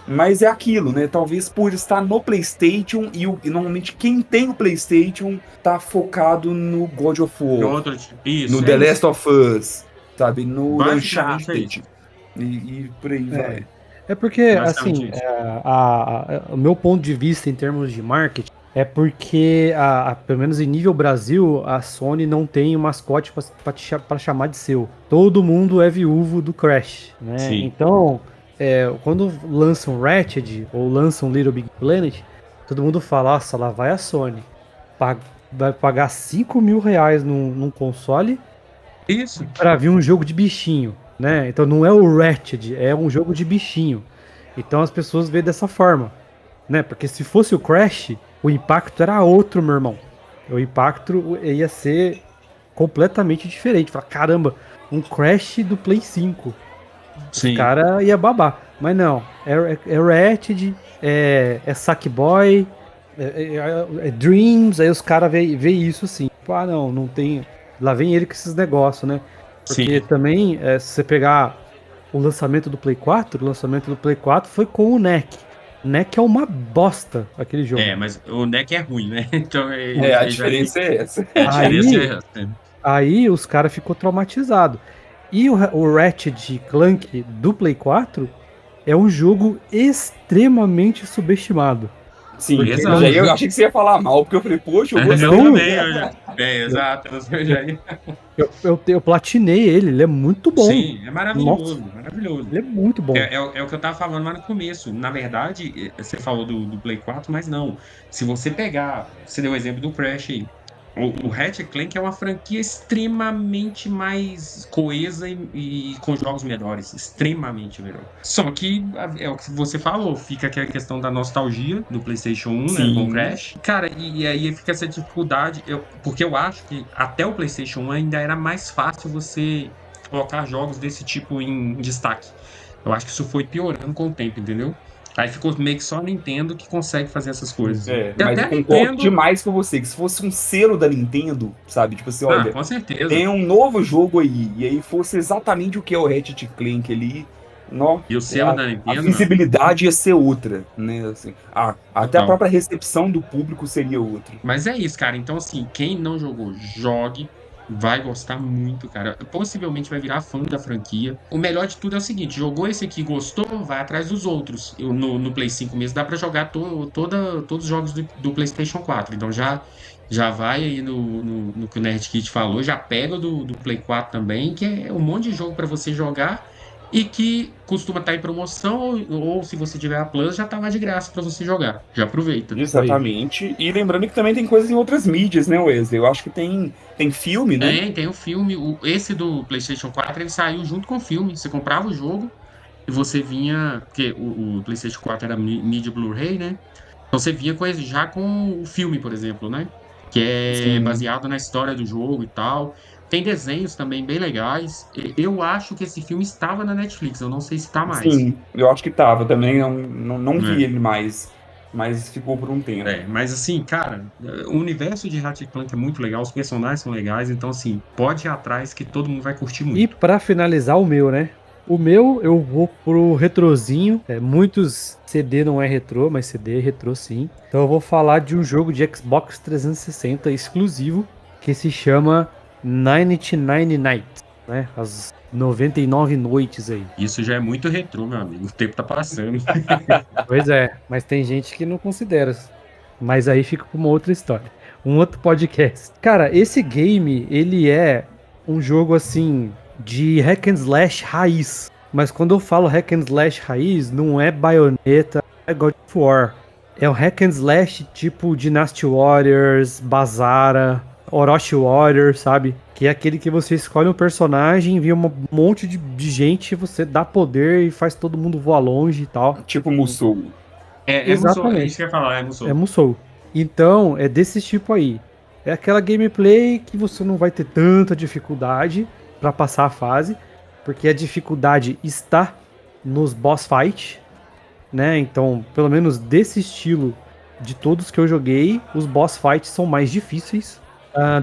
Mas é aquilo, né? Talvez por estar no PlayStation e normalmente quem tem o PlayStation tá focado no God of War, outro, isso, no é The isso, Last of Us, sabe? No basicamente é isso, Uncharted e por aí É, vai. é porque, basicamente assim, isso. o meu ponto de vista em termos de marketing é porque, pelo menos em nível Brasil, a Sony não tem um mascote para chamar de seu. Todo mundo é viúvo do Crash, né? Sim, Então, quando lançam Ratchet ou lançam Little Big Planet, todo mundo fala, nossa, lá vai a Sony. Pa- Vai pagar R$ 5.000 num console isso, para vir um jogo de bichinho, né? Então não é o Ratchet, é um jogo de bichinho. Então as pessoas veem dessa forma, né? Porque se fosse o Crash, o impacto era outro, meu irmão. O impacto ia ser completamente diferente. Fala, caramba, um Crash do Play 5. Os sim, caras iam babar. Mas não, é Ratchet, é Sackboy, é Dreams, aí os caras vê isso assim. Tipo, não, não tem. Lá vem ele com esses negócios, né? Porque sim, também, se você pegar o lançamento do Play 4 foi com o NEC. NEC é uma bosta aquele jogo. Mas o NEC é ruim, né? Então A ele já diferença é essa. a diferença é Aí, essa. Né? aí os caras ficou traumatizado. E o Ratchet Clank do Play 4 é um jogo extremamente subestimado. Sim, Porque Exato. eu achei que você ia falar mal, porque eu falei, poxa, eu Eu gostei. Não, também. Exato. eu platinei ele, ele é muito bom. Sim, é Nossa, maravilhoso, maravilhoso. ele é muito bom. É o que eu tava falando lá no começo. Na verdade, você falou do Play 4, mas não. Se você pegar, você deu o exemplo do Crash aí. O Ratchet Clank é uma franquia extremamente mais coesa e com jogos melhores. Extremamente melhor. Só que é o que você falou, fica aqui a questão da nostalgia do PlayStation 1, né, com o Sim, Crash. Cara, e aí fica essa dificuldade, porque eu acho que até o PlayStation 1 ainda era mais fácil você colocar jogos desse tipo em destaque. Eu acho que isso foi piorando com o tempo, entendeu? Aí ficou meio que só a Nintendo que consegue fazer essas coisas. E mas até eu a concordo Nintendo. demais com você, que se fosse um selo da Nintendo, sabe? Tipo assim, Ah, olha, com certeza. tem um novo jogo aí, e aí fosse exatamente o que é o Ratchet Clank ali, nó, E o selo da a Nintendo, meu amigo, visibilidade ia ser outra, né? Assim, até a total. própria recepção do público seria outra. Mas é isso, cara. Então, assim, quem não jogou, jogue. Vai gostar muito, cara. Possivelmente vai virar fã da franquia. O melhor de tudo é o seguinte: jogou esse aqui, gostou, vai atrás dos outros. No Play 5 mesmo dá pra jogar todos os jogos do PlayStation 4. Então já vai aí no que o Nerd Kit falou, já pega do Play 4 também, que é um monte de jogo pra você jogar e que costuma estar em promoção, ou se você tiver a Plus, já tá lá de graça pra você jogar. Já aproveita. Isso aí. Exatamente. E lembrando que também tem coisas em outras mídias, né, Wesley? Eu acho que tem filme, né? Tem o filme. Esse do PlayStation 4 ele saiu junto com o filme. Você comprava o jogo e você vinha. Porque o PlayStation 4 era mídia Blu-ray, né? Então você vinha já com o filme, por exemplo, né? Que é Sim, baseado na história do jogo e tal. Tem desenhos também bem legais. Eu acho que esse filme estava na Netflix, eu não sei se está mais. sim, eu acho que tava também, não vi É. ele mais, mas ficou por um tempo. Mas assim, cara, o universo de Ratchet Clank é muito legal, os personagens são legais, então assim, pode ir atrás que todo mundo vai curtir E muito. pra finalizar o meu, né? O meu eu vou pro retrozinho. Muitos CD não é retrô, mas CD é retrô sim. Então eu vou falar de um jogo de Xbox 360 exclusivo que se chama 99 Nights, né? As 99 noites aí. Isso já é muito retrô, meu amigo. O tempo tá passando. Pois é, mas tem gente que não considera. Mas aí fica pra uma outra história. Um outro podcast. Cara, esse game, ele é um jogo assim de hack and slash raiz. Mas quando eu falo hack and slash raiz, não é Bayonetta, é God of War. É um hack and slash tipo Dynasty Warriors, Bazara, Orochi Warriors, sabe? Que é aquele que você escolhe um personagem, envia um monte de gente, você dá poder e faz todo mundo voar longe e tal. Tipo Musou. É Musou, é isso Exatamente. que eu ia falar, é É Musou. Musou. Então, é desse tipo aí. É aquela gameplay que você não vai ter tanta dificuldade pra passar a fase, porque a dificuldade está nos boss fight, né? Então, pelo menos desse estilo de todos que eu joguei, os boss fights são mais difíceis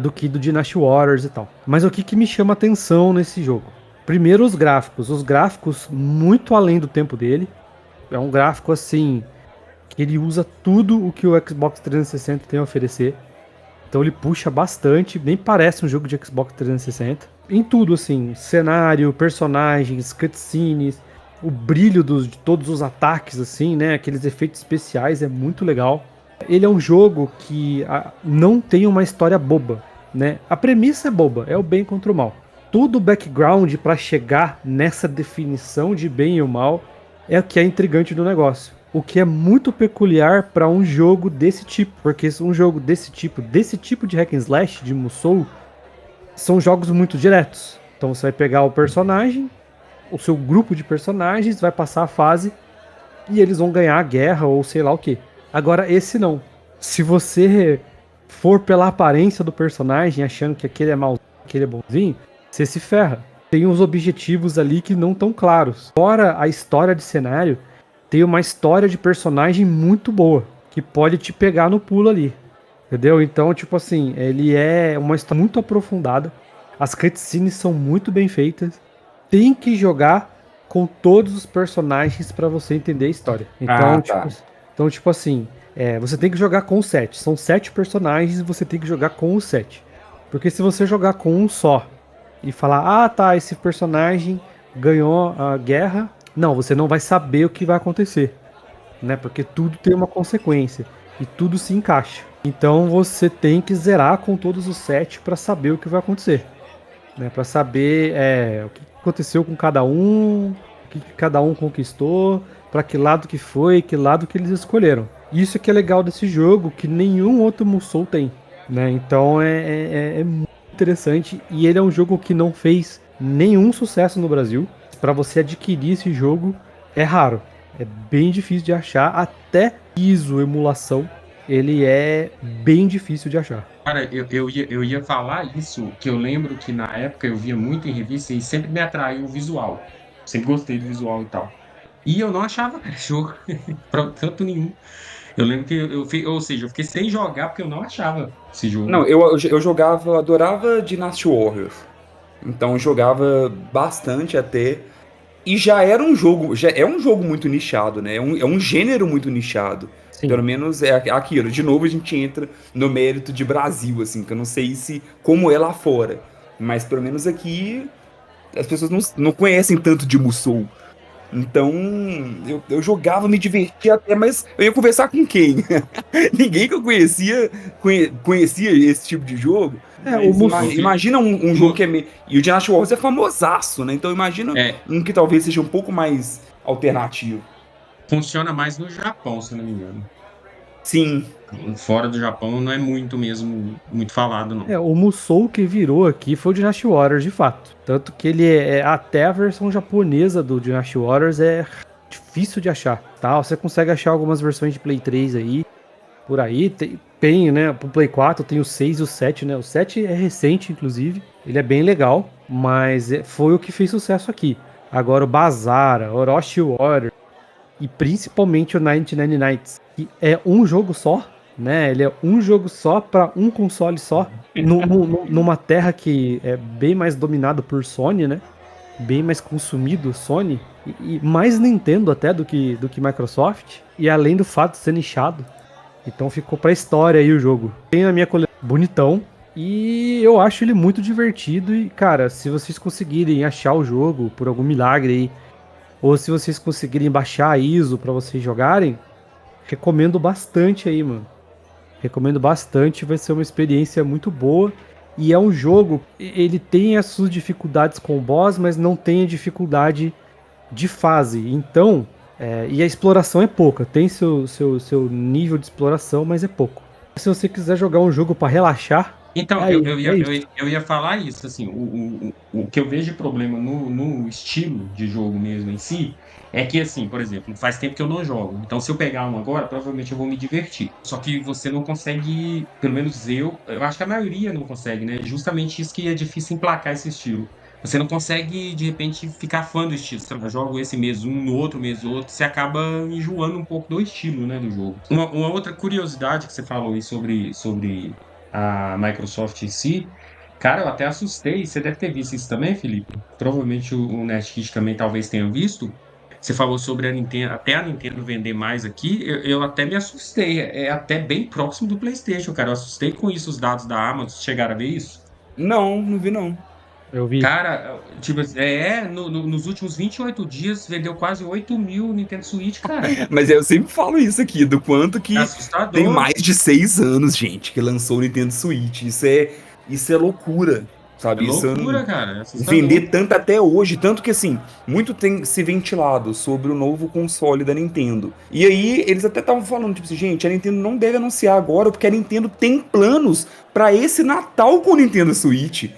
do que do Dynasty Warriors e tal. Mas o que que me chama atenção nesse jogo? Primeiro os gráficos. Os gráficos muito além do tempo dele. É um gráfico assim que ele usa tudo o que o Xbox 360 tem a oferecer. Então ele puxa bastante, nem parece um jogo de Xbox 360. Em tudo, assim, cenário, personagens, cutscenes, o brilho de todos os ataques, assim, né? Aqueles efeitos especiais é muito legal. Ele é um jogo que não tem uma história boba, né? A premissa é boba, é o bem contra o mal. Todo o background para chegar nessa definição de bem e o mal é o que é intrigante do negócio. O que é muito peculiar para um jogo desse tipo, porque um jogo desse tipo de hack and slash, de Musou, são jogos muito diretos. Então você vai pegar o personagem, o seu grupo de personagens, vai passar a fase e eles vão ganhar a guerra ou sei lá o que. Agora esse não. Se você for pela aparência do personagem, achando que aquele é mal, aquele é bonzinho, você se ferra. Tem uns objetivos ali que não tão claros. Fora a história de cenário, tem uma história de personagem muito boa, que pode te pegar no pulo ali. Entendeu? Então, tipo assim, ele é uma história muito aprofundada. As cutscenes são muito bem feitas. Tem que jogar com todos os personagens para você entender a história. Ah, Então, tipo, tá. Então, tipo assim, você tem que jogar com 7. São 7 personagens e você tem que jogar com os 7. Porque se você jogar com um só e falar, ah tá, esse personagem ganhou a guerra, não, você não vai saber o que vai acontecer, né? Porque tudo tem uma consequência e tudo se encaixa. Então você tem que zerar com todos os 7 para saber o que vai acontecer, né? Para saber o que aconteceu com cada um, o que cada um conquistou, para que lado que foi, que lado que eles escolheram. Isso que é legal desse jogo, que nenhum outro Musou tem, né? Então é muito interessante e ele é um jogo que não fez nenhum sucesso no Brasil. Para você adquirir esse jogo é raro, é bem difícil de achar, até ISO emulação ele é bem difícil de achar. Cara, eu ia falar isso, que eu lembro que na época eu via muito em revista e sempre me atraiu o visual. Sempre gostei do visual e tal. E eu não achava jogo pra tanto nenhum. Eu lembro que ou seja, eu fiquei sem jogar porque eu não achava esse Não, jogo. eu jogava, eu adorava Dynasty Warriors. Então eu jogava bastante até. E já é um jogo muito nichado, né? É um gênero muito nichado. Sim. Pelo menos é aquilo. De novo a gente entra no mérito de Brasil, assim, que eu não sei se como é lá fora. Mas pelo menos aqui as pessoas não conhecem tanto de Musou. Então, eu jogava, me divertia até, mas eu ia conversar com quem? Ninguém que eu conhecia conhecia esse tipo de jogo. O Mas Musou. imagina um jogo que é meio. E o Dynasty Warriors é famosaço, né? Então imagina É, um que talvez seja um pouco mais alternativo. funciona mais no Japão, se não me engano. Sim, Fora do Japão não é muito mesmo, muito falado, não. O Musou que virou aqui foi o Dynasty Warriors, de fato. Tanto que ele até a versão japonesa do Dynasty Warriors é difícil de achar, tá? Você consegue achar algumas versões de Play 3 aí, por aí. Tem, né, pro Play 4 tem o 6 e o 7, né? O 7 é recente, inclusive. Ele é bem legal, mas foi o que fez sucesso aqui. Agora o Bazara, Orochi Warrior e principalmente o 99 Nights, que é um jogo só, né? Ele é um jogo só para um console só, numa terra que é bem mais dominado por Sony, né? Bem mais consumido Sony e mais Nintendo até do que Microsoft. E além do fato de ser nichado, então ficou pra história aí o jogo. Tem na minha coleção bonitão e eu acho ele muito divertido e cara, se vocês conseguirem achar o jogo por algum milagre aí ou se vocês conseguirem baixar a ISO pra vocês jogarem, recomendo bastante aí, mano. Recomendo bastante, vai ser uma experiência muito boa. E é um jogo, ele tem as suas dificuldades com o boss, mas não tem a dificuldade de fase. Então, e a exploração é pouca. Tem seu nível de exploração, mas é pouco. Se você quiser jogar um jogo pra relaxar, Então, é isso. eu ia falar isso, assim, o que eu vejo de problema no estilo de jogo mesmo em si, é que, assim, por exemplo, faz tempo que eu não jogo, então se eu pegar um agora, provavelmente eu vou me divertir. Só que você não consegue, pelo menos eu acho que a maioria não consegue, né? Justamente isso que é difícil emplacar esse estilo. Você não consegue, de repente, ficar fã do estilo. Sei lá, eu jogo esse mês um, no outro mês outro, você acaba enjoando um pouco do estilo, né, do jogo. Uma outra curiosidade que você falou aí sobre a Microsoft em si, cara, eu até assustei. Você deve ter visto isso também, Felipe. Provavelmente o Nerdkit também talvez tenha visto. Você falou sobre a Nintendo, até a Nintendo vender mais aqui, eu até me assustei. É até bem próximo do PlayStation, cara. Eu assustei com isso, os dados da Amazon. Chegaram a ver isso? não vi não. Eu vi. Cara, tipo, nos últimos 28 dias vendeu quase 8 mil Nintendo Switch, cara. Mas eu sempre falo isso aqui, do quanto É que tem assustador. mais de 6 anos, gente, que lançou o Nintendo Switch. Isso é loucura, É sabe? loucura, cara. É assustador. Vender tanto até hoje, tanto que assim, muito tem se ventilado sobre o novo console da Nintendo. E aí eles até estavam falando, tipo assim, gente, a Nintendo não deve anunciar agora, porque a Nintendo tem planos pra esse Natal com o Nintendo Switch.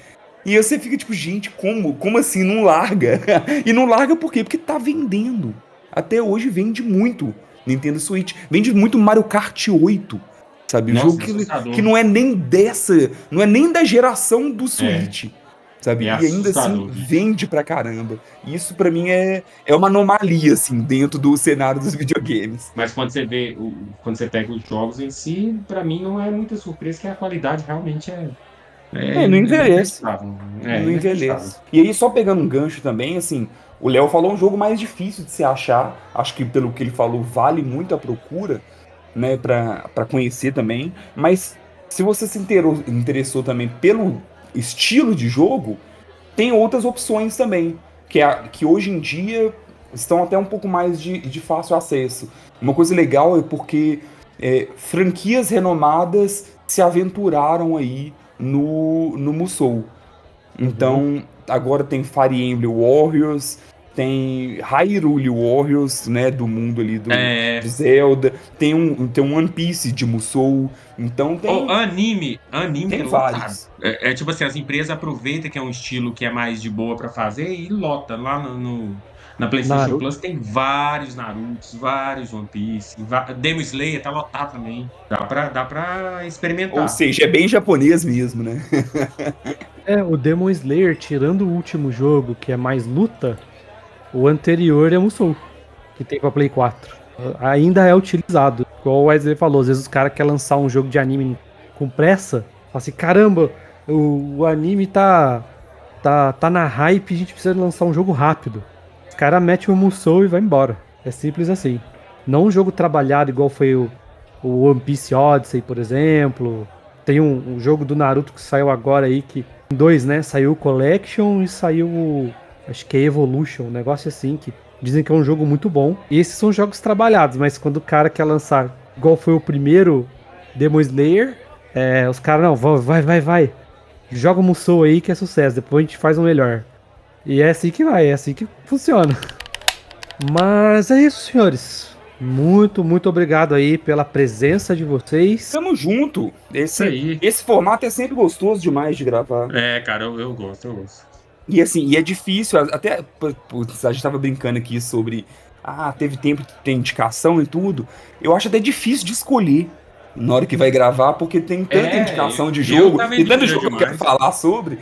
E aí você fica tipo, gente, como assim não larga? E não larga por quê? Porque tá vendendo. Até hoje vende muito Nintendo Switch. Vende muito Mario Kart 8. Sabe? O jogo Nossa, é que assustador. não é nem dessa, não é nem da geração do É, Switch. Sabe? é E ainda assim assustador, cara. vende pra caramba. E isso pra mim é uma anomalia, assim, dentro do cenário dos videogames. Mas quando você vê, quando você pega os jogos em si, pra mim não é muita surpresa que a qualidade realmente é Não envelhece. inacreditável. É Não inacreditável. envelhece. E aí, só pegando um gancho também, assim, O Léo falou um jogo mais difícil de se achar. Acho que pelo que ele falou, vale muito a procura, né, pra conhecer também. Mas se você se interessou também pelo estilo de jogo, tem outras opções também, que hoje em dia estão até um pouco mais de fácil acesso. Uma coisa legal é porque franquias renomadas se aventuraram aí no Musou. Uhum. Então, agora tem Fire Emblem Warriors, tem Hyrule Warriors, né, do mundo ali do É, Zelda, tem um One Piece de Musou, então o tem, anime tem é lotado. vários. É tipo assim, as empresas aproveitam que é um estilo que é mais de boa pra fazer e lota. Lá na PlayStation Naruto. Plus tem vários Narutos, vários One Piece, Demon Slayer tá lotado também. Dá pra Ou experimentar. seja, é bem japonês mesmo, né? O Demon Slayer, tirando o último jogo, que é mais luta, o anterior é Musou, que tem pra Play 4. Ainda é utilizado. Igual o Wesley falou, às vezes os caras querem lançar um jogo de anime com pressa. Fala assim, caramba, o anime tá na hype, a gente precisa lançar um jogo rápido. Os caras metem o Musou e vai embora. É simples assim. Não um jogo trabalhado igual foi o One Piece Odyssey, por exemplo. Tem um jogo do Naruto que saiu agora aí, que dois, né? Saiu o Collection e saiu acho que é Evolution, um negócio assim, que dizem que é um jogo muito bom. E esses são jogos trabalhados, mas quando o cara quer lançar, igual foi o primeiro Demon Slayer, os caras, não, vai. Joga o Musou aí que é sucesso, depois a gente faz um melhor. E é assim que vai, é assim que funciona. Mas é isso, senhores. Muito obrigado aí pela presença de vocês. Tamo junto. Isso Esse, aí. esse formato é sempre gostoso demais de gravar. É, cara, eu gosto, eu gosto. E assim, e é difícil, até putz, a gente tava brincando aqui sobre, teve tempo de ter indicação e tudo. Eu acho até difícil de escolher na hora que vai gravar, porque tem tanta indicação de Eu jogo, tava em tem tanto dúvida jogo que eu quero demais. falar sobre.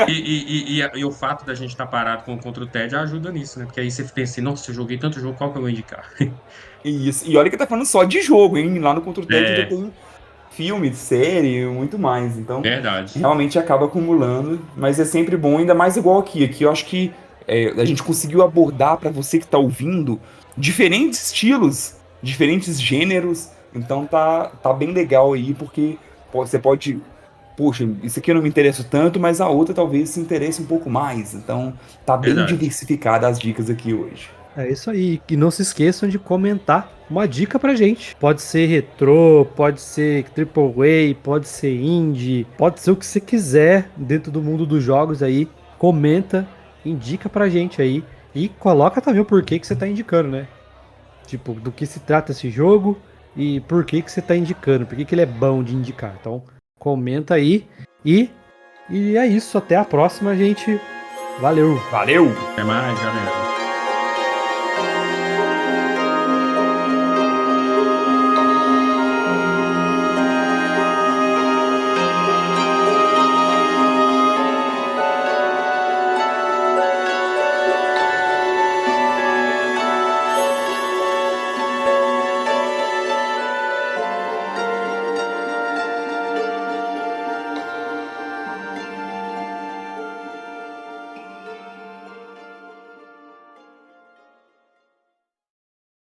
E o fato da gente estar parado contra o TED ajuda nisso, né? Porque aí você pensa assim, nossa, eu joguei tanto jogo, qual que eu vou indicar? Isso. E olha que tá falando só de jogo, hein? Lá no Contra o Ted ainda É, tem filme, série, muito mais. Então, verdade. realmente acaba acumulando, mas é sempre bom, ainda mais igual aqui. Aqui eu acho que a gente conseguiu abordar para você que tá ouvindo diferentes estilos, diferentes gêneros. Então tá bem legal aí, porque você pode. Poxa, isso aqui eu não me interesso tanto, mas a outra talvez se interesse um pouco mais. Então tá bem Verdade. diversificada as dicas aqui hoje. É isso aí. E não se esqueçam de comentar uma dica pra gente. Pode ser retrô, pode ser AAA, pode ser indie, pode ser o que você quiser dentro do mundo dos jogos aí. Comenta, indica pra gente aí. E coloca também o porquê que você tá indicando, né? Tipo, do que se trata esse jogo e por que você tá indicando, por que ele é bom de indicar. Então, comenta aí. E, e é isso. Até a próxima, gente. Valeu! Valeu! Até mais, galera.